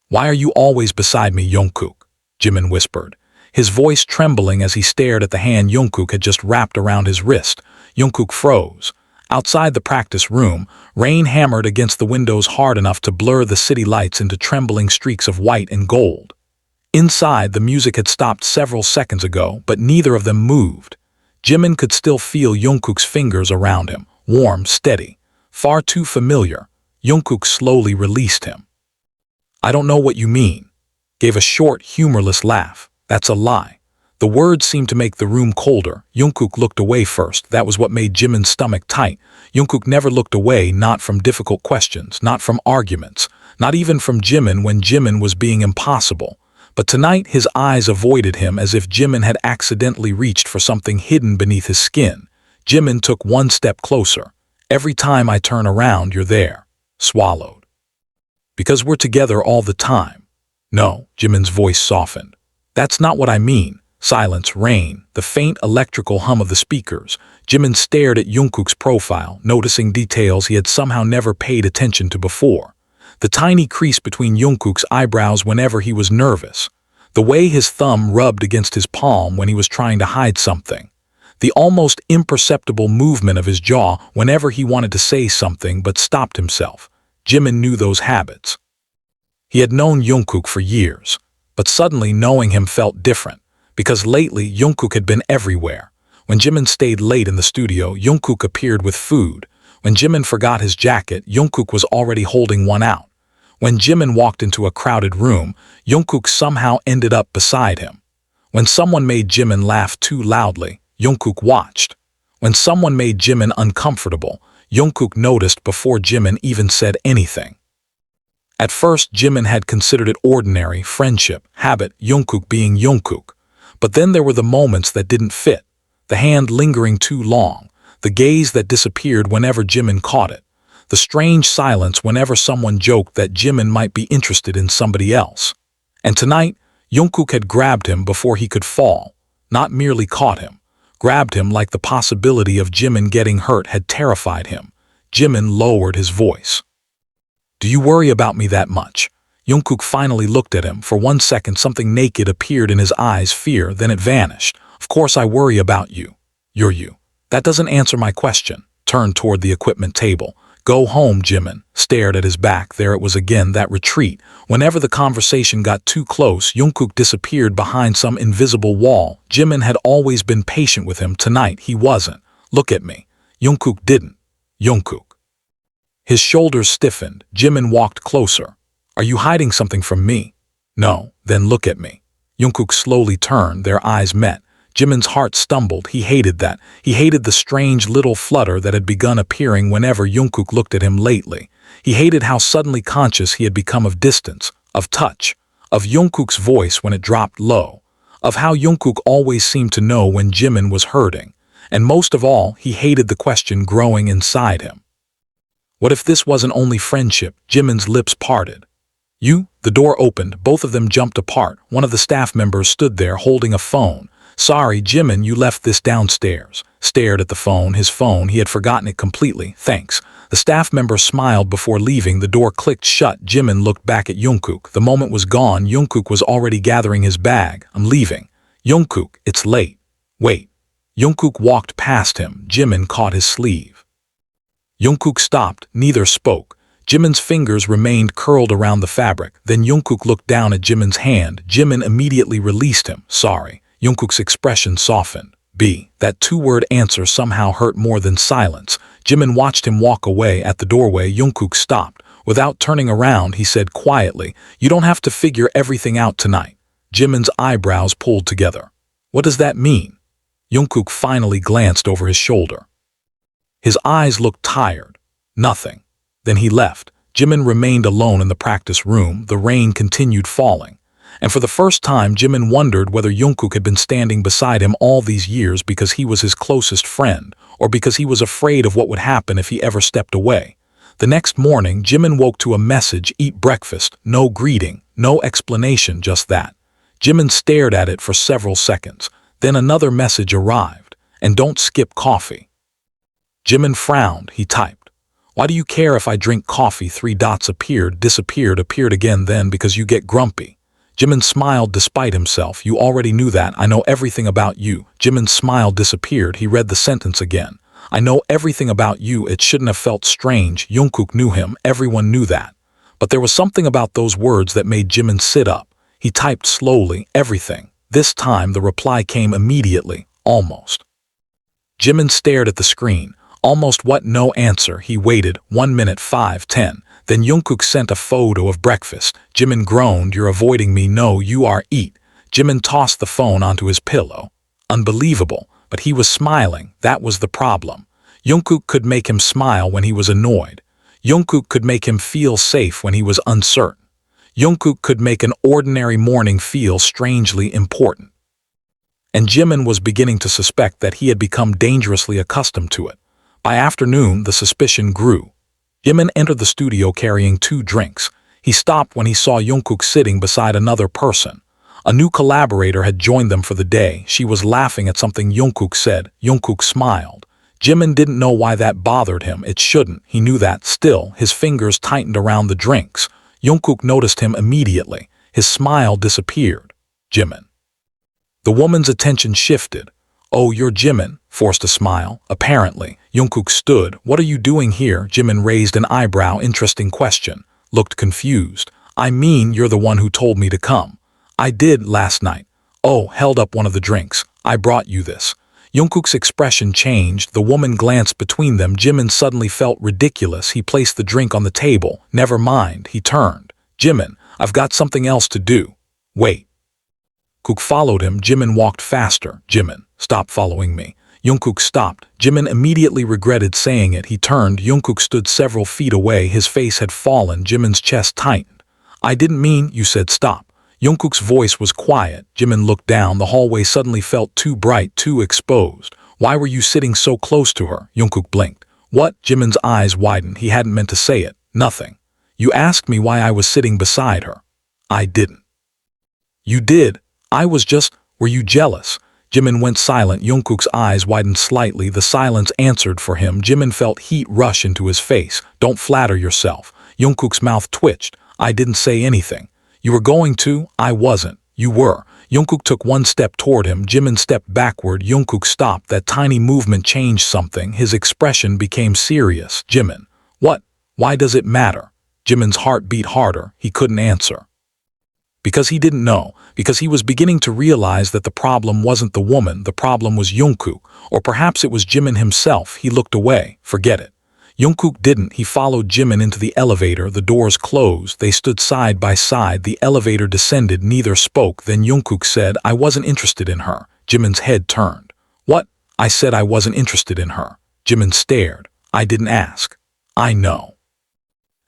"Why are you always beside me, Jungkook?" Jimin whispered, his voice trembling as he stared at the hand Jungkook had just wrapped around his wrist. Jungkook froze. Outside the practice room, rain hammered against the windows hard enough to blur the city lights into trembling streaks of white and gold. Inside, the music had stopped several seconds ago, but neither of them moved. Jimin could still feel Jungkook's fingers around him, warm, steady, far too familiar. Jungkook slowly released him. "I don't know what you mean," gave a short, humorless laugh. "That's a lie." The words seemed to make the room colder. Jungkook looked away first. That was what made Jimin's stomach tight. Jungkook never looked away, not from difficult questions, not from arguments, not even from Jimin when Jimin was being impossible. But tonight his eyes avoided him as if Jimin had accidentally reached for something hidden beneath his skin. Jimin took one step closer. "Every time I turn around, you're there." Swallowed. "Because we're together all the time." "No," Jimin's voice softened. "That's not what I mean." Silence, rain, the faint electrical hum of the speakers. Jimin stared at Jungkook's profile, noticing details he had somehow never paid attention to before. The tiny crease between Jungkook's eyebrows whenever he was nervous. The way his thumb rubbed against his palm when he was trying to hide something. The almost imperceptible movement of his jaw whenever he wanted to say something but stopped himself. Jimin knew those habits. He had known Jungkook for years, but suddenly knowing him felt different. Because lately, Jungkook had been everywhere. When Jimin stayed late in the studio, Jungkook appeared with food. When Jimin forgot his jacket, Jungkook was already holding one out. When Jimin walked into a crowded room, Jungkook somehow ended up beside him. When someone made Jimin laugh too loudly, Jungkook watched. When someone made Jimin uncomfortable, Jungkook noticed before Jimin even said anything. At first, Jimin had considered it ordinary, friendship, habit, Jungkook being Jungkook. But then there were the moments that didn't fit, the hand lingering too long, the gaze that disappeared whenever Jimin caught it, the strange silence whenever someone joked that Jimin might be interested in somebody else. And tonight, Jungkook had grabbed him before he could fall, not merely caught him, grabbed him like the possibility of Jimin getting hurt had terrified him. Jimin lowered his voice. "Do you worry about me that much?" Jungkook finally looked at him. For 1 second, something naked appeared in his eyes, fear, then it vanished. "Of course I worry about you. You're you." "That doesn't answer my question." Turned toward the equipment table. "Go home," Jimin stared at his back. There it was again, that retreat. Whenever the conversation got too close, Jungkook disappeared behind some invisible wall. Jimin had always been patient with him. Tonight, he wasn't. "Look at me." Jungkook didn't. "Jungkook." His shoulders stiffened. Jimin walked closer. "Are you hiding something from me?" "No." "Then look at me." Jungkook slowly turned. Their eyes met. Jimin's heart stumbled. He hated that. He hated the strange little flutter that had begun appearing whenever Jungkook looked at him lately. He hated how suddenly conscious he had become of distance, of touch, of Jungkook's voice when it dropped low, of how Jungkook always seemed to know when Jimin was hurting. And most of all, he hated the question growing inside him. What if this wasn't only friendship? Jimin's lips parted. "You?" The door opened. Both of them jumped apart. One of the staff members stood there holding a phone. "Sorry, Jimin, you left this downstairs." Stared at the phone, his phone. He had forgotten it completely. "Thanks." The staff member smiled before leaving. The door clicked shut. Jimin looked back at Jungkook. The moment was gone. Jungkook was already gathering his bag. "I'm leaving." "Jungkook, it's late." "Wait." Jungkook walked past him. Jimin caught his sleeve. Jungkook stopped. Neither spoke. Jimin's fingers remained curled around the fabric. Then Jungkook looked down at Jimin's hand. Jimin immediately released him. "Sorry." Jungkook's expression softened. That two-word answer somehow hurt more than silence. Jimin watched him walk away. At the doorway, Jungkook stopped. Without turning around, he said quietly, "You don't have to figure everything out tonight." Jimin's eyebrows pulled together. "What does that mean?" Jungkook finally glanced over his shoulder. His eyes looked tired. "Nothing." Then he left. Jimin remained alone in the practice room. The rain continued falling. And for the first time, Jimin wondered whether Jungkook had been standing beside him all these years because he was his closest friend, or because he was afraid of what would happen if he ever stepped away. The next morning, Jimin woke to a message: "Eat breakfast." No greeting, no explanation, just that. Jimin stared at it for several seconds. Then another message arrived: "And don't skip coffee." Jimin frowned. He typed, Why do you care if I drink coffee? Three dots appeared, disappeared, appeared again then because you get grumpy. Jimin smiled despite himself. You already knew that. I know everything about you. Jimin's smile disappeared. He read the sentence again. I know everything about you. It shouldn't have felt strange. Jungkook knew him. Everyone knew that. But there was something about those words that made Jimin sit up. He typed slowly, everything. This time the reply came immediately, almost. Jimin stared at the screen. Almost what? No answer. He waited. 1 minute, 5:10. Then Jungkook sent a photo of breakfast. Jimin groaned. You're avoiding me. No, you are. Eat. Jimin tossed the phone onto his pillow. Unbelievable. But he was smiling. That was the problem. Jungkook could make him smile when he was annoyed. Jungkook could make him feel safe when he was uncertain. Jungkook could make an ordinary morning feel strangely important. And Jimin was beginning to suspect that he had become dangerously accustomed to it. By afternoon, the suspicion grew. Jimin entered the studio carrying 2 drinks. He stopped when he saw Jungkook sitting beside another person. A new collaborator had joined them for the day. She was laughing at something Jungkook said. Jungkook smiled. Jimin didn't know why that bothered him. It shouldn't. He knew that. Still, his fingers tightened around the drinks. Jungkook noticed him immediately. His smile disappeared. Jimin. The woman's attention shifted. Oh, you're Jimin, forced a smile. Apparently, Jungkook stood. What are you doing here? Jimin raised an eyebrow. Interesting question. Looked confused. I mean, you're the one who told me to come. I did last night. Oh, held up one of the drinks. I brought you this. Jungkook's expression changed. The woman glanced between them. Jimin suddenly felt ridiculous. He placed the drink on the table. Never mind. He turned. Jimin, I've got something else to do. Wait. Jungkook followed him. Jimin walked faster. Jimin, stop following me. Jungkook stopped. Jimin immediately regretted saying it. He turned. Jungkook stood several feet away. His face had fallen. Jimin's chest tightened. I didn't mean, you said stop. Jungkook's voice was quiet. Jimin looked down. The hallway suddenly felt too bright, too exposed. Why were you sitting so close to her? Jungkook blinked. What? Jimin's eyes widened. He hadn't meant to say it. Nothing. You asked me why I was sitting beside her. I didn't. You did. I was just, were you jealous? Jimin went silent. Jungkook's eyes widened slightly. The silence answered for him. Jimin felt heat rush into his face. Don't flatter yourself. Jungkook's mouth twitched. I didn't say anything. You were going to? I wasn't. You were. Jungkook took 1 step toward him. Jimin stepped backward. Jungkook stopped. That tiny movement changed something. His expression became serious. Jimin. What? Why does it matter? Jimin's heart beat harder. He couldn't answer. Because he didn't know. Because he was beginning to realize that the problem wasn't the woman. The problem was Jungkook. Or perhaps it was Jimin himself. He looked away. Forget it. Jungkook didn't. He followed Jimin into the elevator. The doors closed. They stood side by side. The elevator descended. Neither spoke. Then Jungkook said, I wasn't interested in her. Jimin's head turned. What? I said I wasn't interested in her. Jimin stared. I didn't ask. I know.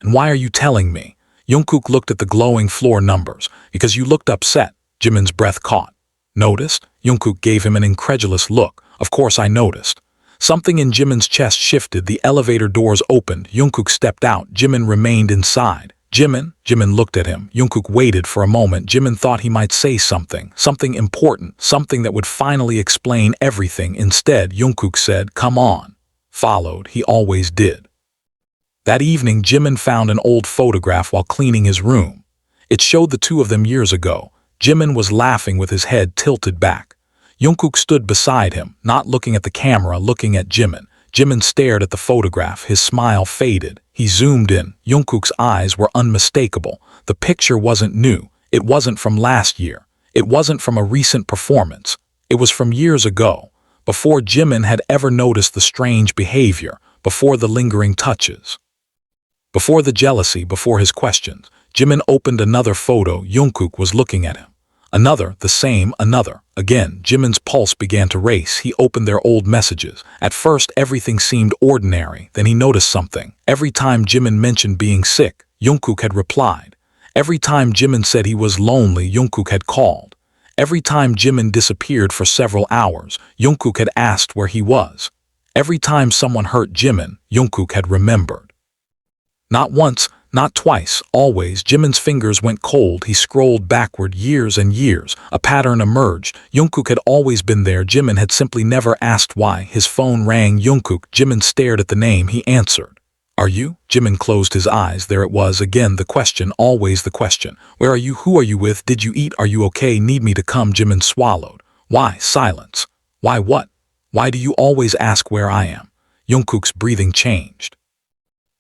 And why are you telling me? Jungkook looked at the glowing floor numbers. Because you looked upset. Jimin's breath caught. Noticed? Jungkook gave him an incredulous look. Of course I noticed. Something in Jimin's chest shifted. The elevator doors opened. Jungkook stepped out. Jimin remained inside. Jimin? Jimin looked at him. Jungkook waited for a moment. Jimin thought he might say something. Something important. Something that would finally explain everything. Instead, Jungkook said, come on. Followed. He always did. That evening, Jimin found an old photograph while cleaning his room. It showed the 2 of them years ago. Jimin was laughing with his head tilted back. Jungkook stood beside him, not looking at the camera, looking at Jimin. Jimin stared at the photograph. His smile faded. He zoomed in. Jungkook's eyes were unmistakable. The picture wasn't new. It wasn't from last year. It wasn't from a recent performance. It was from years ago, before Jimin had ever noticed the strange behavior, before the lingering touches. Before the jealousy, before his questions. Jimin opened another photo. Jungkook was looking at him. Another, the same, another. Again, Jimin's pulse began to race. He opened their old messages. At first, everything seemed ordinary. Then he noticed something. Every time Jimin mentioned being sick, Jungkook had replied. Every time Jimin said he was lonely, Jungkook had called. Every time Jimin disappeared for several hours, Jungkook had asked where he was. Every time someone hurt Jimin, Jungkook had remembered. Not once, not twice, always. Jimin's fingers went cold. He scrolled backward years and years. A pattern emerged. Jungkook had always been there. Jimin had simply never asked why. His phone rang. Jungkook. Jimin stared at the name. He answered. Are you? Jimin closed his eyes. There it was again, the question, always the question. Where are you? Who are you with? Did you eat? Are you okay? Need me to come? Jimin swallowed. Why? Silence. Why what? Why do you always ask where I am? Jungkook's breathing changed.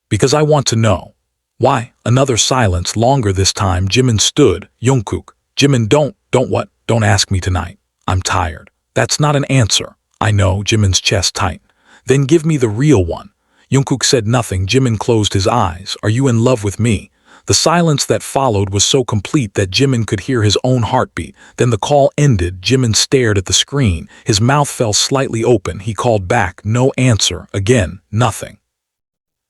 Because I want to know. Why? Another silence, longer this time. Jimin stood. Jungkook. Jimin, don't what? Don't ask me tonight. I'm tired. That's not an answer. I know. Jimin's chest tightened. Then give me the real one. Jungkook said nothing. Jimin closed his eyes. Are you in love with me? The silence that followed was so complete that Jimin could hear his own heartbeat. Then the call ended. Jimin stared at the screen. His mouth fell slightly open. He called back. No answer. Again, nothing.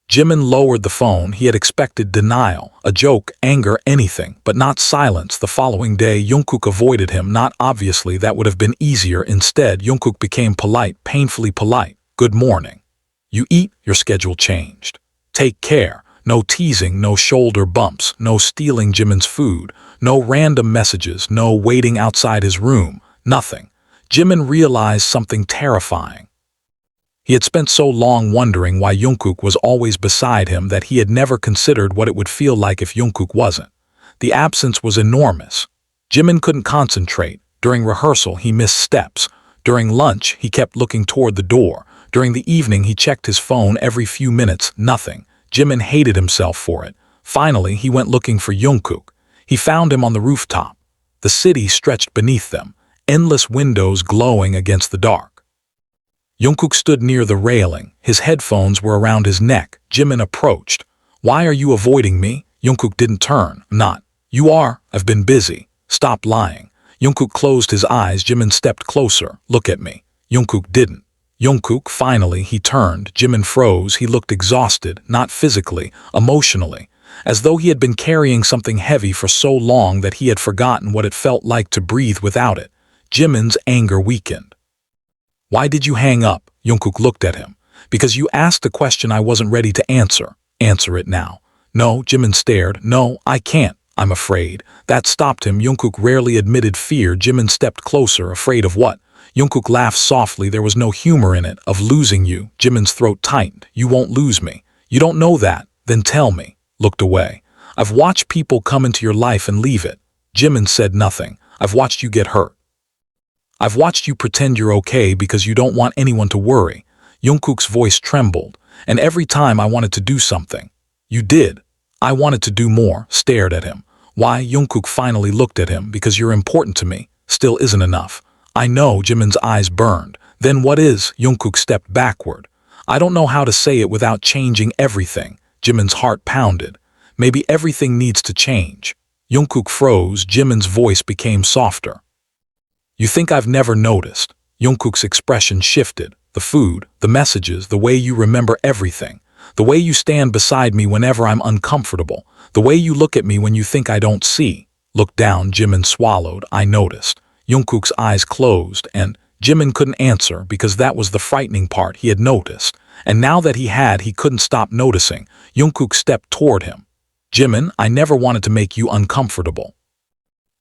Jimin lowered the phone. He had expected denial, a joke, anger, anything, but not silence. The following day, Jungkook avoided him. Not obviously, that would have been easier. Instead, Jungkook became polite, painfully polite. Good morning. You eat, your schedule changed. Take care. No teasing, no shoulder bumps, no stealing Jimin's food, no random messages, no waiting outside his room, nothing. Jimin realized something terrifying. He had spent so long wondering why Jungkook was always beside him that he had never considered what it would feel like if Jungkook wasn't. The absence was enormous. Jimin couldn't concentrate. During rehearsal, he missed steps. During lunch, he kept looking toward the door. During the evening, he checked his phone every few minutes. Nothing. Jimin hated himself for it. Finally, he went looking for Jungkook. He found him on the rooftop. The city stretched beneath them, endless windows glowing against the dark. Jungkook stood near the railing. His headphones were around his neck. Jimin approached. Why are you avoiding me? Jungkook didn't turn. Not. You are. I've been busy. Stop lying. Jungkook closed his eyes. Jimin stepped closer. Look at me. Jungkook didn't. Jungkook, finally, he turned. Jimin froze. He looked exhausted, not physically, emotionally, as though he had been carrying something heavy for so long that he had forgotten what it felt like to breathe without it. Jimin's anger weakened. Why did you hang up? Jungkook looked at him. Because you asked a question I wasn't ready to answer. Answer it now. No, Jimin stared. No, I can't. I'm afraid. That stopped him. Jungkook rarely admitted fear. Jimin stepped closer. Afraid of what? Jungkook laughed softly. There was no humor in it. Of losing you. Jimin's throat tightened. You won't lose me. You don't know that. Then tell me. Looked away. I've watched people come into your life and leave it. Jimin said nothing. I've watched you get hurt. I've watched you pretend you're okay because you don't want anyone to worry. Jungkook's voice trembled. And every time I wanted to do something. You did. I wanted to do more. Stared at him. Why? Jungkook finally looked at him. Because you're important to me. Still isn't enough. I know. Jimin's eyes burned. Then what is? Jungkook stepped backward. I don't know how to say it without changing everything. Jimin's heart pounded. Maybe everything needs to change. Jungkook froze. Jimin's voice became softer. You think I've never noticed? Jungkook's expression shifted. The food, the messages, the way you remember everything. The way you stand beside me whenever I'm uncomfortable. The way you look at me when you think I don't see. Look down. Jimin swallowed. I noticed. Jungkook's eyes closed, and Jimin couldn't answer because that was the frightening part. He had noticed, and now that he couldn't stop noticing. Jungkook stepped toward him. Jimin, I never wanted to make you uncomfortable.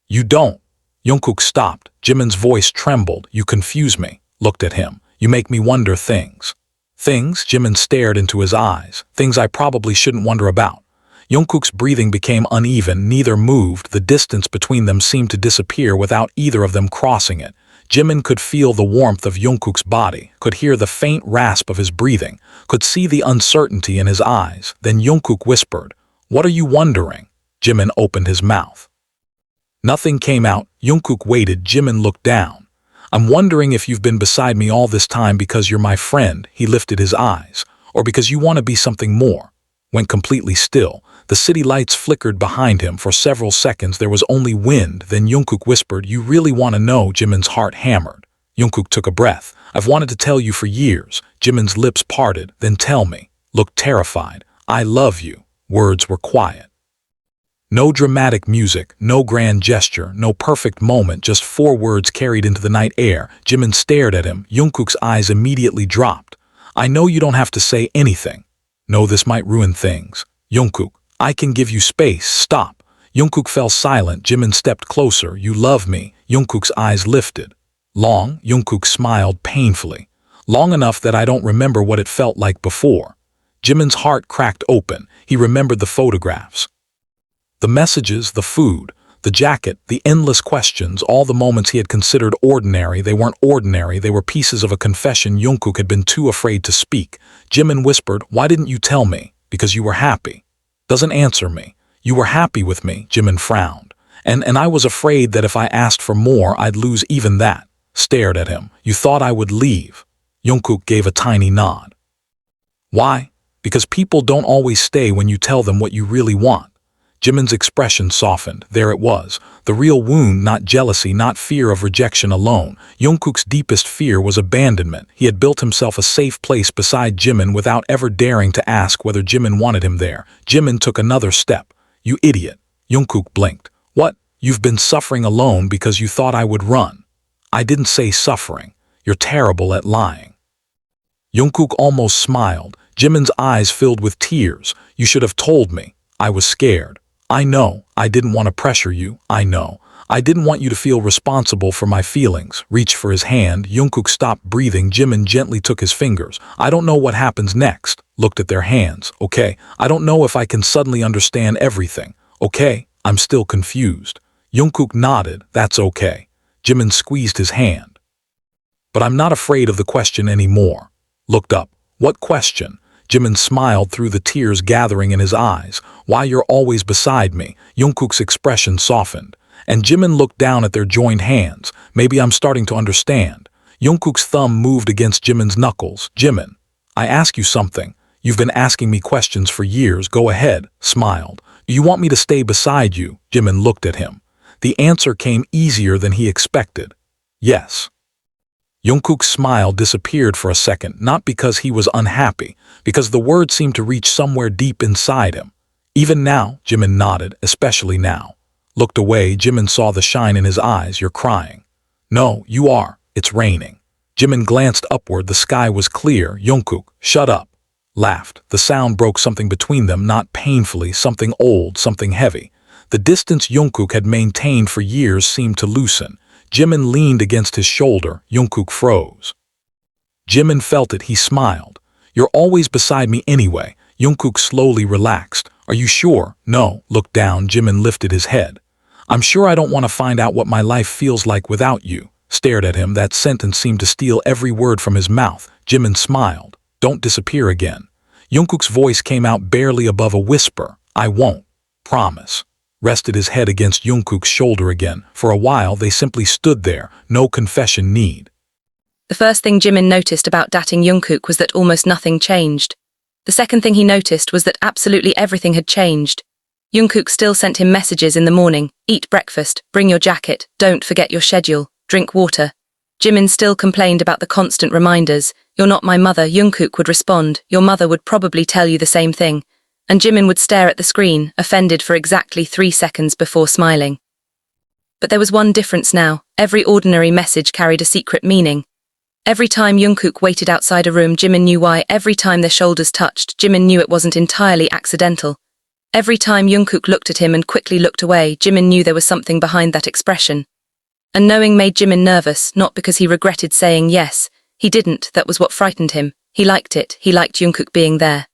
You don't. Jungkook stopped. Jimin's voice trembled. You confuse me. Looked at him. You make me wonder things. Things? Jimin stared into his eyes. Things I probably shouldn't wonder about. Jungkook's breathing became uneven. Neither moved. The distance between them seemed to disappear without either of them crossing it. Jimin could feel the warmth of Jungkook's body, could hear the faint rasp of his breathing, could see the uncertainty in his eyes. Then Jungkook whispered, What are you wondering? Jimin opened his mouth. Nothing came out. Jungkook waited. Jimin looked down. I'm wondering if you've been beside me all this time because you're my friend. He lifted his eyes. Or because you want to be something more. Went completely still. The city lights flickered behind him. For several seconds there was only wind. Then Jungkook whispered, You really want to know? Jimin's heart hammered. Jungkook took a breath. I've wanted to tell you for years. Jimin's lips parted. Then tell me. Looked terrified. I love you. Words were quiet. No dramatic music, no grand gesture, no perfect moment, just 4 words carried into the night air. Jimin stared at him. Jungkook's eyes immediately dropped. I know you don't have to say anything. No, this might ruin things. Jungkook, I can give you space. Stop. Jungkook fell silent. Jimin stepped closer. You love me. Jungkook's eyes lifted. Long? Jungkook smiled painfully. Long enough that I don't remember what it felt like before. Jimin's heart cracked open. He remembered the photographs. The messages, the food, the jacket, the endless questions, all the moments he had considered ordinary. They weren't ordinary, they were pieces of a confession Jungkook had been too afraid to speak. Jimin whispered, "Why didn't you tell me?" "Because you were happy." "Doesn't answer me." "You were happy with me," Jimin frowned. And I was afraid that if I asked for more, I'd lose even that." Stared at him. "You thought I would leave." Jungkook gave a tiny nod. "Why?" "Because people don't always stay when you tell them what you really want." Jimin's expression softened. There it was. The real wound, not jealousy, not fear of rejection alone. Jungkook's deepest fear was abandonment. He had built himself a safe place beside Jimin without ever daring to ask whether Jimin wanted him there. Jimin took another step. "You idiot." Jungkook blinked. "What? You've been suffering alone because you thought I would run." "I didn't say suffering. You're terrible at lying." Jungkook almost smiled. Jimin's eyes filled with tears. "You should have told me. I was scared. I know. I didn't want to pressure you. I know. I didn't want you to feel responsible for my feelings." Reached for his hand. Jungkook stopped breathing. Jimin gently took his fingers. "I don't know what happens next." Looked at their hands. "Okay. I don't know if I can suddenly understand everything. Okay. I'm still confused." Jungkook nodded. "That's okay." Jimin squeezed his hand. "But I'm not afraid of the question anymore." Looked up. "What question?" Jimin smiled through the tears gathering in his eyes. "Why you're always beside me." Jungkook's expression softened. And Jimin looked down at their joined hands. "Maybe I'm starting to understand." Jungkook's thumb moved against Jimin's knuckles. "Jimin, I ask you something. You've been asking me questions for years. Go ahead." Smiled. "You want me to stay beside you?" Jimin looked at him. The answer came easier than he expected. "Yes." Jungkook's smile disappeared for a second, not because he was unhappy, because the word seemed to reach somewhere deep inside him. "Even now?" Jimin nodded, "especially now." Looked away. Jimin saw the shine in his eyes. "You're crying." "No, you are. It's raining." Jimin glanced upward. The sky was clear. Jungkook, "Shut up." Laughed. The sound broke something between them, not painfully, something old, something heavy. The distance Jungkook had maintained for years seemed to loosen. Jimin leaned against his shoulder. Jungkook froze. Jimin felt it. He smiled. "You're always beside me anyway." Jungkook slowly relaxed. "Are you sure?" "No." Looked down. Jimin lifted his head. "I'm sure I don't want to find out what my life feels like without you." Stared at him. That sentence seemed to steal every word from his mouth. Jimin smiled. "Don't disappear again." Jungkook's voice came out barely above a whisper. "I won't. Promise." Rested his head against Jungkook's shoulder again. For a while they simply stood there, no confession need. The first thing Jimin noticed about dating Jungkook was that almost nothing changed. The second thing he noticed was that absolutely everything had changed. Jungkook still sent him messages in the morning: "Eat breakfast, bring your jacket, don't forget your schedule, drink water." Jimin still complained about the constant reminders. "You're not my mother." Jungkook would respond, "Your mother would probably tell you the same thing." And Jimin would stare at the screen, offended for exactly 3 seconds before smiling. But there was one difference now. Every ordinary message carried a secret meaning. Every time Jungkook waited outside a room, Jimin knew why. Every time their shoulders touched, Jimin knew it wasn't entirely accidental. Every time Jungkook looked at him and quickly looked away, Jimin knew there was something behind that expression. And knowing made Jimin nervous, not because he regretted saying yes. He didn't. That was what frightened him. He liked it. He liked Jungkook being there.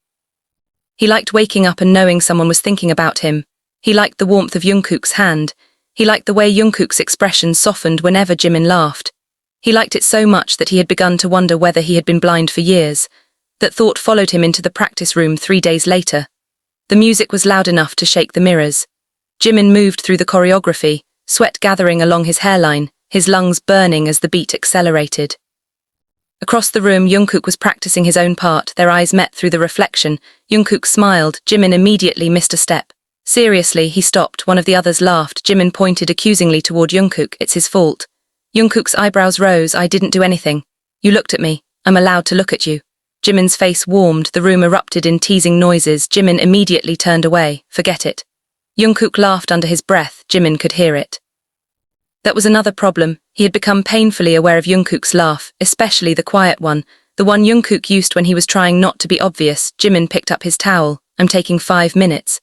He liked waking up and knowing someone was thinking about him. He liked the warmth of Jungkook's hand. He liked the way Jungkook's expression softened whenever Jimin laughed. He liked it so much that he had begun to wonder whether he had been blind for years. That thought followed him into the practice room 3 days later. The music was loud enough to shake the mirrors. Jimin moved through the choreography, sweat gathering along his hairline, his lungs burning as the beat accelerated. Across the room, Jungkook was practicing his own part. Their eyes met through the reflection. Jungkook smiled. Jimin immediately missed a step. Seriously, he stopped. One of the others laughed. Jimin pointed accusingly toward Jungkook. "It's his fault." Jungkook's eyebrows rose. "I didn't do anything." "You looked at me. I'm allowed to look at you." Jimin's face warmed. The room erupted in teasing noises. Jimin immediately turned away. "Forget it." Jungkook laughed under his breath. Jimin could hear it. That was another problem. He had become painfully aware of Jungkook's laugh, especially the quiet one, the one Jungkook used when he was trying not to be obvious. Jimin picked up his towel. "I'm taking 5 minutes."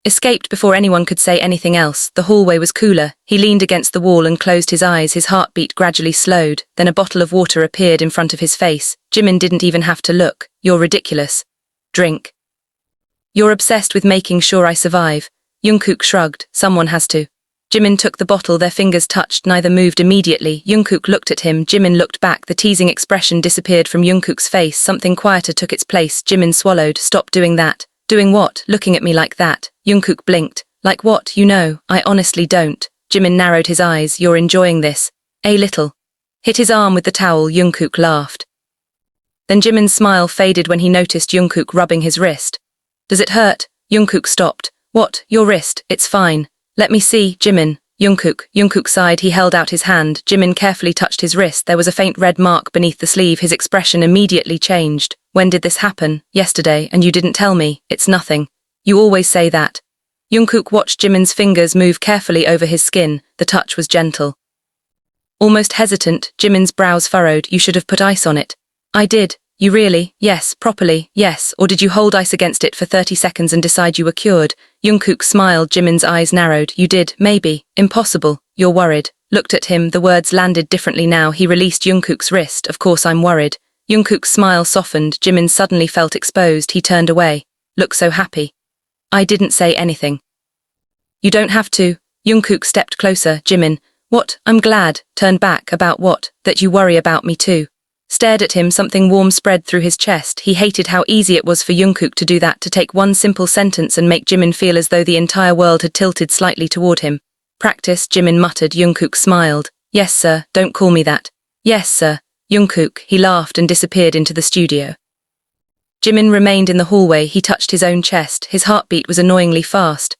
Escaped before anyone could say anything else. The hallway was cooler. He leaned against the wall and closed his eyes. His heartbeat gradually slowed. Then a bottle of water appeared in front of his face. Jimin didn't even have to look. "You're ridiculous." Drink. You're obsessed with making sure I survive. Jungkook shrugged. Someone has to. Jimin took the bottle, their fingers touched, neither moved immediately. Jungkook looked at him, Jimin looked back, the teasing expression disappeared from Jungkook's face, something quieter took its place. Jimin swallowed. Stop doing that. Doing what? Looking at me like that. Jungkook blinked. Like what? You know, I honestly don't. Jimin narrowed his eyes. You're enjoying this. A little. Hit his arm with the towel. Jungkook laughed. Then Jimin's smile faded when he noticed Jungkook rubbing his wrist. Does it hurt? Jungkook stopped. What? Your wrist? It's fine. Let me see, Jimin. Jungkook sighed. He held out his hand. Jimin carefully touched his wrist. There was a faint red mark beneath the sleeve. His expression immediately changed. When did this happen? Yesterday, and you didn't tell me. It's nothing. You always say that. Jungkook watched Jimin's fingers move carefully over his skin. The touch was gentle. Almost hesitant, Jimin's brows furrowed. You should have put ice on it. I did. You really? Yes, properly, yes. Or did you hold ice against it for 30 seconds and decide you were cured? Jungkook smiled. Jimin's eyes narrowed. You did, maybe. Impossible. You're worried. Looked at him, the words landed differently now. He released Jungkook's wrist. Of course I'm worried. Jungkook's smile softened. Jimin suddenly felt exposed. He turned away. Look so happy. I didn't say anything. You don't have to. Jungkook stepped closer. Jimin. What? I'm glad. Turned back. About what? That you worry about me too. Stared at him, something warm spread through his chest. He hated how easy it was for Jungkook to do that, to take one simple sentence and make Jimin feel as though the entire world had tilted slightly toward him. Practice, Jimin muttered. Jungkook smiled. Yes, sir, don't call me that. Yes, sir. Jungkook, he laughed and disappeared into the studio. Jimin remained in the hallway. He touched his own chest. His heartbeat was annoyingly fast.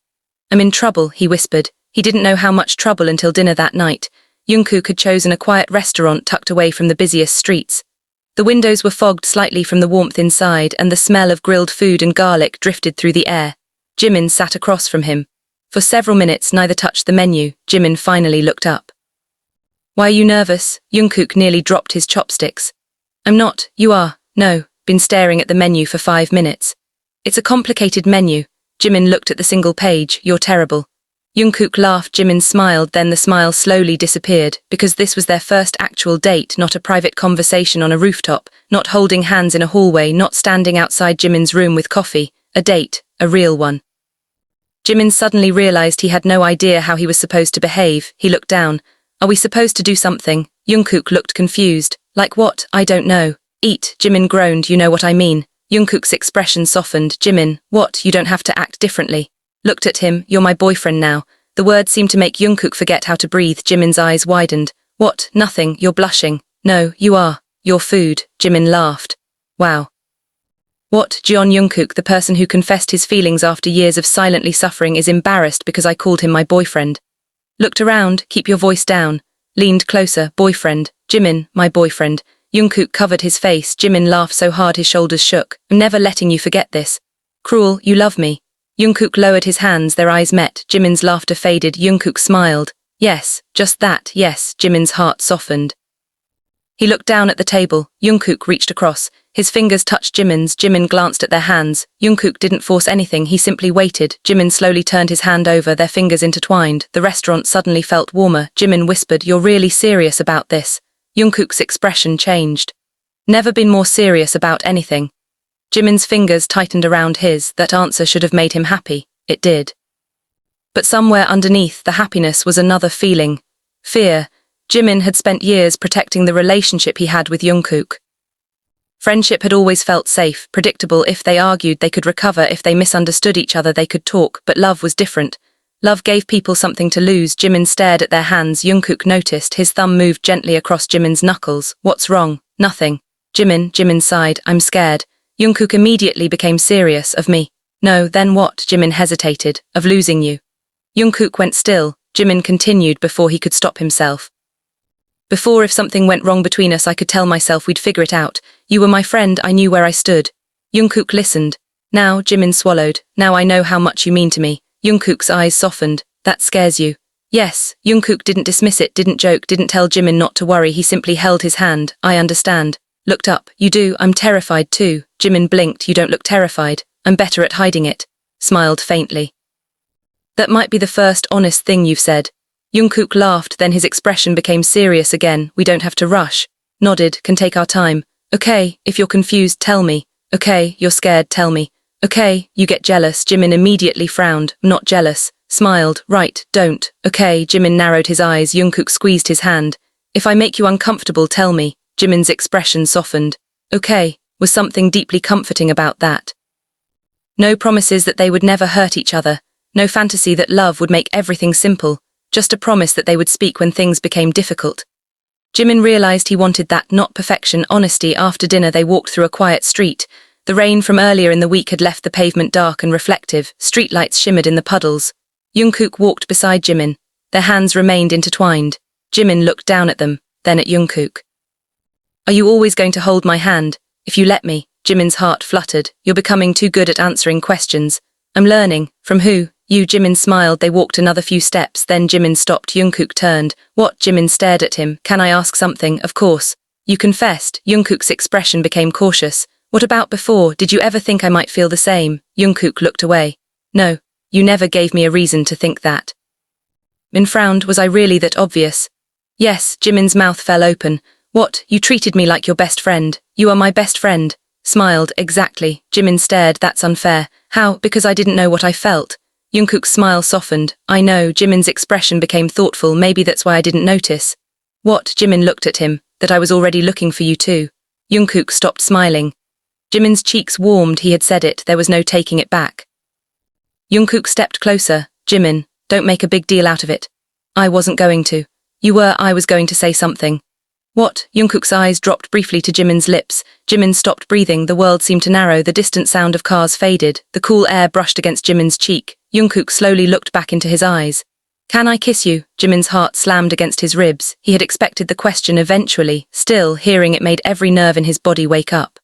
I'm in trouble, he whispered. He didn't know how much trouble until dinner that night. Jungkook had chosen a quiet restaurant tucked away from the busiest streets. The windows were fogged slightly from the warmth inside, and the smell of grilled food and garlic drifted through the air. Jimin sat across from him. For several minutes, neither touched the menu. Jimin finally looked up. Why are you nervous? Jungkook nearly dropped his chopsticks. I'm not. You are. No. Been staring at the menu for 5 minutes. It's a complicated menu. Jimin looked at the single page. You're terrible. Jungkook laughed. Jimin smiled, then the smile slowly disappeared, because this was their first actual date, not a private conversation on a rooftop, not holding hands in a hallway, not standing outside Jimin's room with coffee. A date, a real one. Jimin suddenly realized he had no idea how he was supposed to behave. He looked down. Are we supposed to do something? Jungkook looked confused. Like what? I don't know. Eat, Jimin groaned. You know what I mean. Jungkook's expression softened. Jimin, what? You don't have to act differently. Looked at him. You're my boyfriend now. The words seemed to make Jungkook forget how to breathe. Jimin's eyes widened. What? Nothing. You're blushing. No, you are. Your food. Jimin laughed. Wow. What? Jeon Jungkook, the person who confessed his feelings after years of silently suffering, is embarrassed because I called him my boyfriend. Looked around. Keep your voice down. Leaned closer. Boyfriend. Jimin, my boyfriend. Jungkook covered his face. Jimin laughed so hard his shoulders shook. I'm never letting you forget this. Cruel, you love me. Jungkook lowered his hands, their eyes met. Jimin's laughter faded. Jungkook smiled. Yes, just that, yes. Jimin's heart softened. He looked down at the table. Jungkook reached across. His fingers touched Jimin's. Jimin glanced at their hands. Jungkook didn't force anything, he simply waited. Jimin slowly turned his hand over, their fingers intertwined. The restaurant suddenly felt warmer. Jimin whispered, You're really serious about this? Jungkook's expression changed. Never been more serious about anything. Jimin's fingers tightened around his. That answer should have made him happy. It did. But somewhere underneath the happiness was another feeling. Fear. Jimin had spent years protecting the relationship he had with Jungkook. Friendship had always felt safe, predictable. If they argued, they could recover. If they misunderstood each other, they could talk. But love was different. Love gave people something to lose. Jimin stared at their hands. Jungkook noticed. His thumb moved gently across Jimin's knuckles. What's wrong? Nothing. Jimin sighed. I'm scared. Jungkook immediately became serious. Of me? No, then what? Jimin hesitated. Of losing you. Jungkook went still. Jimin continued before he could stop himself. Before, if something went wrong between us, I could tell myself we'd figure it out. You were my friend, I knew where I stood. Jungkook listened. Now, Jimin swallowed. Now I know how much you mean to me. Jungkook's eyes softened. That scares you. Yes. Jungkook didn't dismiss it, didn't joke, didn't tell Jimin not to worry. He simply held his hand. I understand. Looked up. You do. I'm terrified too. Jimin blinked. You don't look terrified. I'm better at hiding it. Smiled faintly. That might be the first honest thing you've said. Jungkook laughed, then his expression became serious again. We don't have to rush. Nodded. Can take our time. Okay, if you're confused, tell me. Okay, you're scared, tell me. Okay, you get jealous. Jimin immediately frowned. Not jealous. Smiled. Right, don't. Okay, Jimin narrowed his eyes. Jungkook squeezed his hand. If I make you uncomfortable, tell me. Jimin's expression softened. Okay, was something deeply comforting about that. No promises that they would never hurt each other. No fantasy that love would make everything simple. Just a promise that they would speak when things became difficult. Jimin realized he wanted that, not perfection, honesty. After dinner they walked through a quiet street. The rain from earlier in the week had left the pavement dark and reflective. Streetlights shimmered in the puddles. Jungkook walked beside Jimin. Their hands remained intertwined. Jimin looked down at them, then at Jungkook. Are you always going to hold my hand? If you let me. Jimin's heart fluttered. You're becoming too good at answering questions. I'm learning. From who? You. Jimin smiled. They walked another few steps, then Jimin stopped. Jungkook turned. What? Jimin stared at him. Can I ask something? Of course. You confessed. Jungkook's expression became cautious. What about before? Did you ever think I might feel the same? Jungkook looked away. No, you never gave me a reason to think that. Min frowned. Was I really that obvious? Yes. Jimin's mouth fell open. What? You treated me like your best friend. You are my best friend. Smiled. Exactly. Jimin stared. That's unfair. How? Because I didn't know what I felt. Jungkook's smile softened. I know. Jimin's expression became thoughtful. Maybe that's why I didn't notice. What? Jimin looked at him. That I was already looking for you too. Jungkook stopped smiling. Jimin's cheeks warmed. He had said it. There was no taking it back. Jungkook stepped closer. Jimin, don't make a big deal out of it. I wasn't going to. You were. I was going to say something. What? Jungkook's eyes dropped briefly to Jimin's lips. Jimin stopped breathing. The world seemed to narrow. The distant sound of cars faded. The cool air brushed against Jimin's cheek. Jungkook slowly looked back into his eyes. Can I kiss you? Jimin's heart slammed against his ribs. He had expected the question eventually. Still, hearing it made every nerve in his body wake up.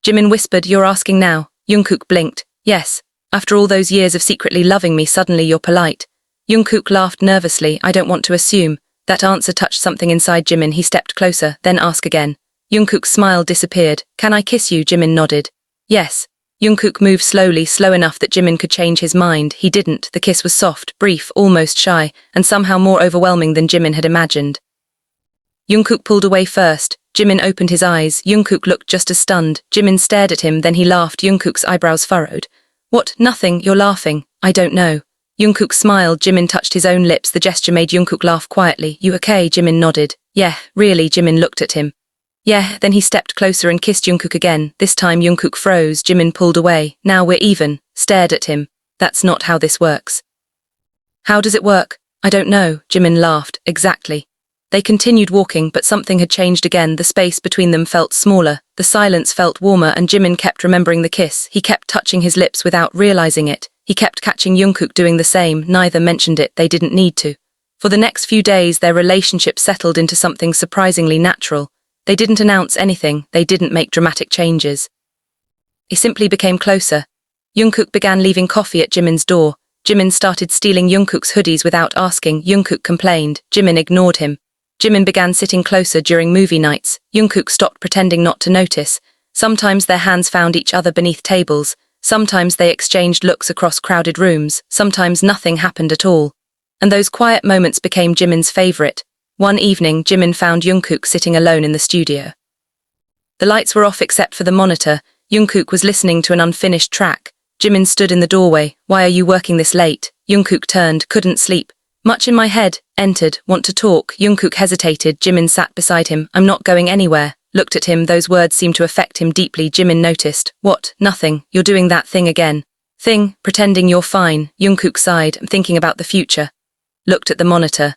Jimin whispered, You're asking now. Jungkook blinked. Yes. After all those years of secretly loving me, suddenly you're polite. Jungkook laughed nervously. I don't want to assume. That answer touched something inside Jimin. He stepped closer, then asked again. Jungkook's smile disappeared. Can I kiss you? Jimin nodded. Yes. Jungkook moved slowly, slow enough that Jimin could change his mind. He didn't. The kiss was soft, brief, almost shy, and somehow more overwhelming than Jimin had imagined. Jungkook pulled away first. Jimin opened his eyes. Jungkook looked just as stunned. Jimin stared at him, then he laughed. Jungkook's eyebrows furrowed. What? Nothing. You're laughing. I don't know. Jungkook smiled. Jimin touched his own lips. The gesture made Jungkook laugh quietly. You okay? Jimin nodded. Yeah, really. Jimin looked at him. Yeah, then he stepped closer and kissed Jungkook again. This time Jungkook froze. Jimin pulled away. Now we're even. Stared at him. That's not how this works. How does it work? I don't know. Jimin laughed. Exactly. They continued walking, but something had changed again. The space between them felt smaller. The silence felt warmer, and Jimin kept remembering the kiss. He kept touching his lips without realizing it. He kept catching Jungkook doing the same. Neither mentioned it. They didn't need to. For the next few days, their relationship settled into something surprisingly natural. They didn't announce anything. They didn't make dramatic changes. It simply became closer. Jungkook began leaving coffee at Jimin's door. Jimin started stealing Jungkook's hoodies without asking. Jungkook complained. Jimin ignored him. Jimin began sitting closer during movie nights. Jungkook stopped pretending not to notice. Sometimes their hands found each other beneath tables. Sometimes they exchanged looks across crowded rooms. Sometimes nothing happened at all. And those quiet moments became Jimin's favorite. One evening, Jimin found Jungkook sitting alone in the studio. The lights were off except for the monitor. Jungkook was listening to an unfinished track. Jimin stood in the doorway. Why are you working this late? Jungkook turned. Couldn't sleep. Much in my head. Entered. Want to talk? Jungkook hesitated. Jimin sat beside him. I'm not going anywhere. Looked at him. Those words seemed to affect him deeply. Jimin noticed. What? Nothing. You're doing that thing again. Thing? Pretending you're fine. Jungkook sighed. I'm thinking about the future. Looked at the monitor.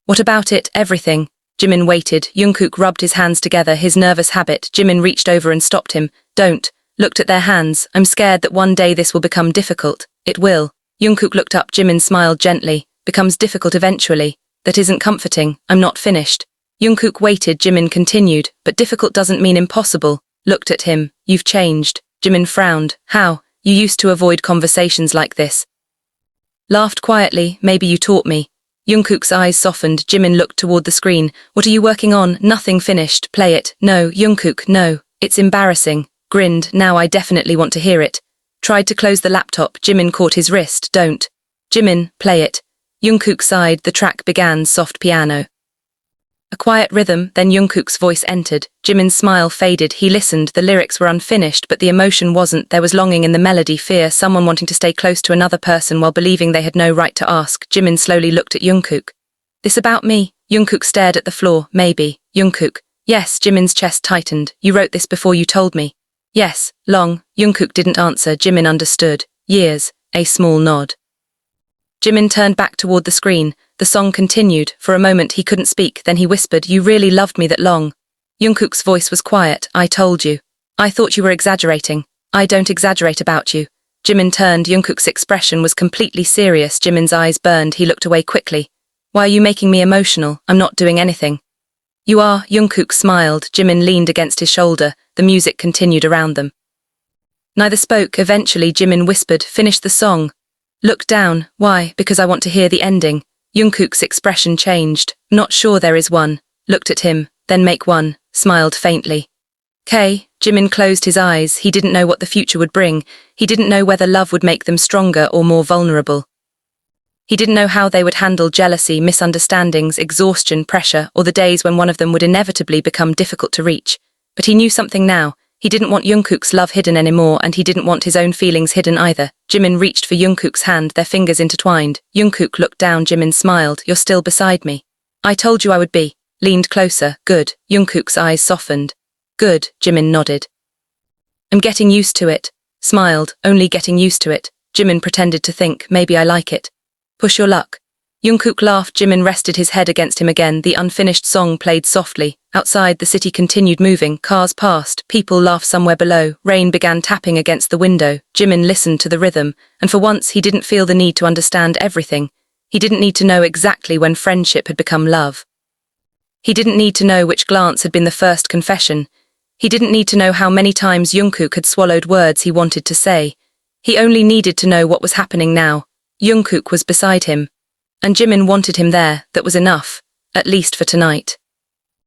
What about it? Everything. Jimin waited. Jungkook rubbed his hands together, his nervous habit. Jimin reached over and stopped him. Don't. Looked at their hands. I'm scared that one day this will become difficult. It will. Jungkook looked up. Jimin smiled gently. Becomes difficult eventually. That isn't comforting. I'm not finished. Jungkook waited. Jimin continued. But difficult doesn't mean impossible. Looked at him. You've changed. Jimin frowned. How? You used to avoid conversations like this. Laughed quietly. Maybe you taught me. Jungkook's eyes softened. Jimin looked toward the screen. What are you working on? Nothing finished. Play it. No, Jungkook, no. It's embarrassing. Grinned. Now I definitely want to hear it. Tried to close the laptop. Jimin caught his wrist. Don't. Jimin, play it. Jungkook sighed. The track began. Soft piano. A quiet rhythm, then Jungkook's voice entered. Jimin's smile faded. He listened. The lyrics were unfinished, but the emotion wasn't. There was longing in the melody, fear, someone wanting to stay close to another person while believing they had no right to ask. Jimin slowly looked at Jungkook. This about me? Jungkook stared at the floor. Maybe. Jungkook. Yes, Jimin's chest tightened. You wrote this before you told me. Yes, long. Jungkook didn't answer. Jimin understood. Years. A small nod. Jimin turned back toward the screen. The song continued. For a moment he couldn't speak, then he whispered, You really loved me that long. Jungkook's voice was quiet. I told you. I thought you were exaggerating. I don't exaggerate about you. Jimin turned. Jungkook's expression was completely serious. Jimin's eyes burned. He looked away quickly. Why are you making me emotional? I'm not doing anything. You are. Jungkook smiled. Jimin leaned against his shoulder. The music continued around them. Neither spoke. Eventually Jimin whispered, Finish the song. Look down. Why? Because I want to hear the ending. Jungkook's expression changed. Not sure there is one. Looked at him. Then make one. Smiled faintly. K. Jimin closed his eyes. He didn't know what the future would bring. He didn't know whether love would make them stronger or more vulnerable. He didn't know how they would handle jealousy, misunderstandings, exhaustion, pressure, or the days when one of them would inevitably become difficult to reach. But he knew something now. He didn't want Jungkook's love hidden anymore, and he didn't want his own feelings hidden either. Jimin reached for Jungkook's hand, their fingers intertwined. Jungkook looked down. Jimin smiled. You're still beside me. I told you I would be. Leaned closer. Good. Jungkook's eyes softened. Good. Jimin nodded. I'm getting used to it. Smiled. Only getting used to it. Jimin pretended to think, maybe I like it. Push your luck. Jungkook laughed. Jimin rested his head against him again. The unfinished song played softly. Outside, the city continued moving. Cars passed. People laughed somewhere below. Rain began tapping against the window. Jimin listened to the rhythm, and for once he didn't feel the need to understand everything. He didn't need to know exactly when friendship had become love. He didn't need to know which glance had been the first confession. He didn't need to know how many times Jungkook had swallowed words he wanted to say. He only needed to know what was happening now. Jungkook was beside him. And Jimin wanted him there. That was enough, at least for tonight.